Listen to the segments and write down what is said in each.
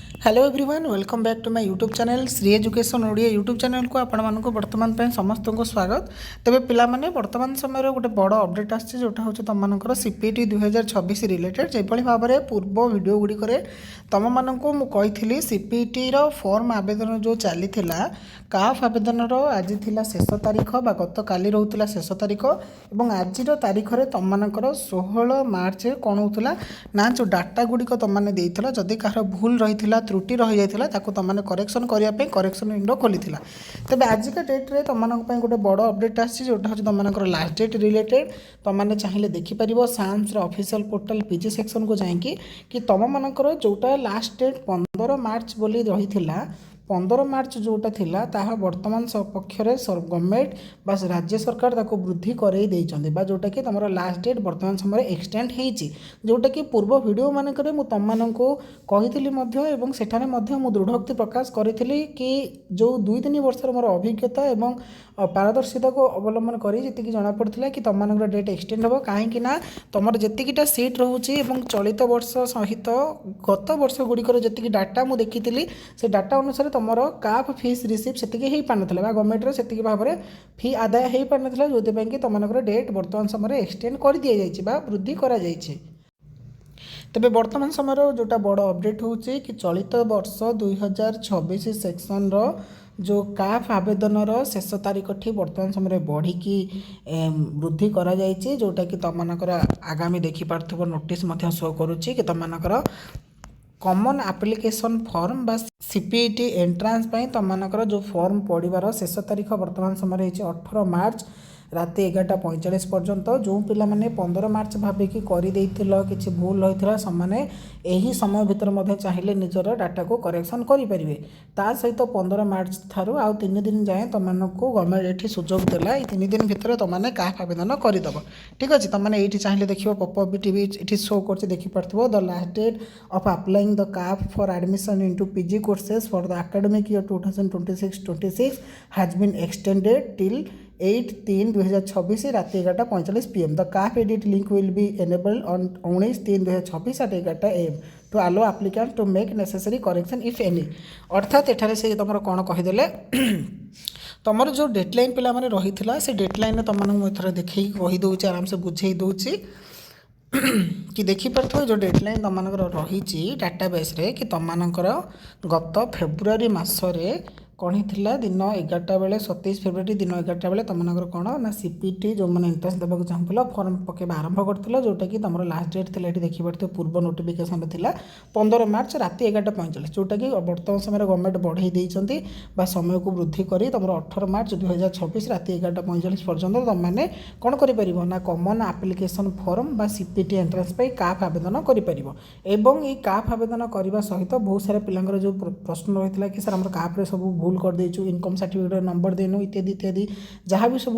Hello everyone welcome back to my YouTube channel Shri education Odia YouTube channel को आपण मानक वर्तमान पे समस्त को स्वागत। तेबे पिला माने वर्तमान समय गोटे बड़ अपडेट आछि जोटा होछ तम मानकर सीपीटी 2026 रिलेटेड जेपली भाव में पूर्व वीडियो गुडी करे तम मानक मु कहिथिली सीपीटी रो फॉर्म आवेदन जो चली काफ आवेदन आज थिला शेष तारीख बा गत काली रहउतला शेष तारीख एवं आज तारीख रे तम मानकर 16 मार्च कौन होतला ना जो डाटा गुडी तम माने देइथला जदी कहार भूल रही त्रुटि रही जाता ताकू तुमने करेक्शन करने करेक्शन विंडो खोली तेज आजिका डेट्रे तुम गोटे बड़ अपडेट आसोटा हूँ तुम लास्ट डेट रिलेटेड तुमने चाहिए देखिपर SAMS official portal PG section को जाकि कि तुम मनकर जोटा लास्ट डेट 15 मार्च बोली रही 15 मार्च जोटा थिला ताहा वर्तमान सपक्षरे गवर्नमेंट बा राज्य सरकार ताको वृद्धि करई देइचंदी बा जोटा कि तमरो लास्ट डेट वर्तमान समय एक्सटेंड हेइची जोटा कि पूर्व वीडियो मानकरे मु तम माननको कहिथिली मध्य एवं सेठाने मध्य मु दृढ़ोक्ति प्रकाश करिथिली कि जो 2-3 वर्षर मोर अभिज्ञता एवं पारदर्शिता को अवलंबन करी जेतिकी जना पड़थिला कि तम मानकर डेट एक्सटेंड हो कहीं ना तुमर जेतिकीटा सीट रहउची एवं चलित वर्ष सहित गत वर्ष गुड़िकर जेतिकी डाटा मु देखिथिली से डाटा अनुसार तुमर काफ फीस रिसीव से ही पान गवर्नमेंट से भाव में फी आदाय हो पान जो कि तुम डेट वर्तमान समय एक्सटेंड कर दि जाइए वृद्धि करा जाइए। तेबे वर्तमान समय जोटा बड़ अपडेट होची कि चलित वर्ष 2026 सेक्शन रो जो काफ आवेदन शेष तारीख ठी वर्तमान समय बढ़ी वृद्धि करा जाइए जोटा कि तुम आगामी देखिपार नोटिस शो करुच्ची कि तुम कॉमन एप्लिकेशन फॉर्म बा सीपीटी एंट्रांस तुम जो फॉर्म पढ़ार शेष तारीख वर्तमान समय 18 मार्च राति 11:45 पर्यंत जो पिला माने 15 मार्च भाविकी किसी भूल होता से समय भितर चाहिए निजर डाटा को करेक्शन करेंगे ता सहित 15 मार्च थारू आउ 3 दिन जाए तुमको गवर्नमेंट ये सुजोग देला 3 दिन भितर तुमने काफ आवेदन करदेव ठीक अच्छे तुमने ये चाहिए देख पॉपअप टीवी ये शो कर देखिपार the last date of applying the CAF for admission into PG courses for the academic year 2026-26 has been extended till 8/3/2026 राति 11:45 PM the CAF edit link will be enabled on 19/3/2026 at 11 AM to allow applicant to make necessary correction if any अर्थात एठारे से तुम कौन कहीदेले तुम जो deadline पिला माने रही से डेडलाइन तुम थोड़ा देखे कहीदे आराम से बुझे दूसरी कि देखिपार जो डेडलाइन तुम रही डाटाबेस रे कि तुम गत फेब्रुआरी मासरे कौन होता दिन 11टा बेले 27 फेब्रुआरी दिन 11टा बेले तुम कौन ना सीपीटी जो मैंने एंट्रेंस देवाक चाहूल फॉर्म पकेबा आरंभ कर जोटा कि तुम लास्ट डेट थी देखिए पूर्व नोटिफिकेशन था 15 मार्च राति 11:45 जोटा कि वर्तमान समय गवर्नमेंट बढ़ई देती समय को वृद्धि कर तुम 18 मार्च 2026 राति 11:45 पर्यटन तुमने कौन कर कॉमन एप्लिकेशन फॉर्म बा सीपीटी एंट्रेंस काफ आवेदन कर काफ आवेदन करने सहित बहुत सारा पिलांगर जो प्रश्न रही है कि सर आम काफ्रे सब भूल कर देचु इनकम सर्टिफिकेट नंबर देनु इत्यादि इत्यादि जहाँ भी सब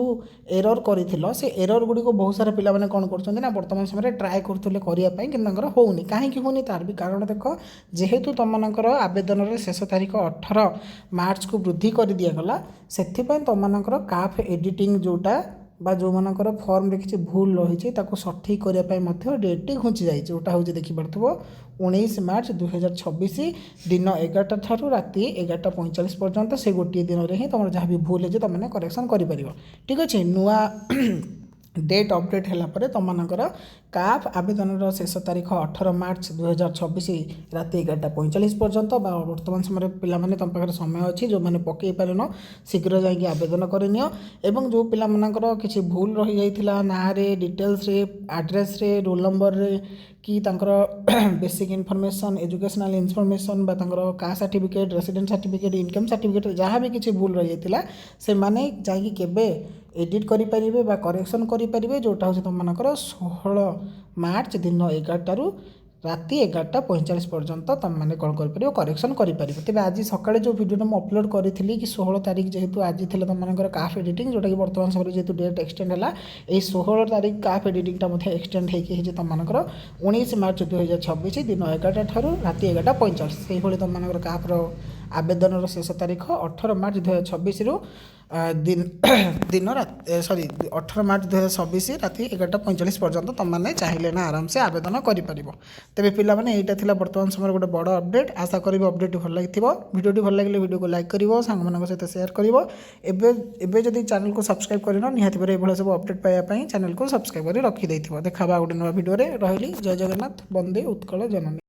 एरर कर से एरर गुड़ी को बहुत सारा पिला माने कौन कर वर्तमान समय ट्राए करते करने कि होनी कहीं होनी तार भी कारण देख जेहेतु तुम आवेदन शेष तारीख 18 मार्च को वृद्धि कर दिगला से तुम काफ एडिटिंग जोटा बा जो मानकर फॉर्म रे किसी भूल रही सठिक करने डेट घुंची जाए जोटा हूँ देखिपार 19 मार्च 2026 दिन 11टा ठारू राति 11:45 पर्यंत से गोटे दिन में ही तुम जहाँ भी भूल है तुमने करेक्शन कर ठीक अच्छे नुआ डेट अपडेट है तुम काफ आवेदन शेष तारीख 18 मार्च 2026 राति 11:45 पर्यंत वर्तमान समय पिलाने तुम पाखे समय अच्छी जो मैंने पकई पारन शीघ्र जाकि आवेदन करनियो एवं जो पिलाମାନଙ୍କର किसी भूल रही जाइथिला ना रे डिटेल्स रे एड्रेस रे रोल नंबर रे कि बेसिक इनफॉरमेशन एजुकेशनल इनफॉरमेशन बा caste certificate resident certificate income certificate जहाँ भी किसी भूल रही जाइथिला से माने जाकि केबे एडिट करें बा करेक्शन करें जोटा हूँ तुम 16 मार्च दिन 11टारू राति 11:45 पर्यंत तुमने कौन कर करेक्शन करें तेज आज सकाଳେ जो वीडियो मुझे अपलोड करी कि 16 तारीख जेहेतु आज थी तुम काफ एडिटिंग जोटा कि वर्तमान समय जेहेतु डेट एक्सटेंड है यही 16 तारीख काफ एडिटिंगटा एक्सटेंड होती तुम 19 मार्च 2026 दिन 11टा ठारू राति 11:45 से तुम काफ्र आवेदन शेष तारीख 18 मार्च 2026 रु दिन दिन सॉरी 18 मार्च 2026 राति 11:45 पर्यंत तुम मैंने चाहिए ना आराम से आवेदन कर तेरे पिला माने यहाँ था बर्तमान समय गोटे बड़ अपडेट आशा करी अपडेट भल लगी भिडियो भल लगे भिडियो को लाइक कर सांग सहित सेयार कर जब चैनल को सब्सक्राइब कर निहाती भाई सब अपडेट पाइबापी चैनल को सब्सक्राइब कर रखी देखा गोटे नुआ भिडियो रही जय जगन्नाथ वंदे उत्कल जननी।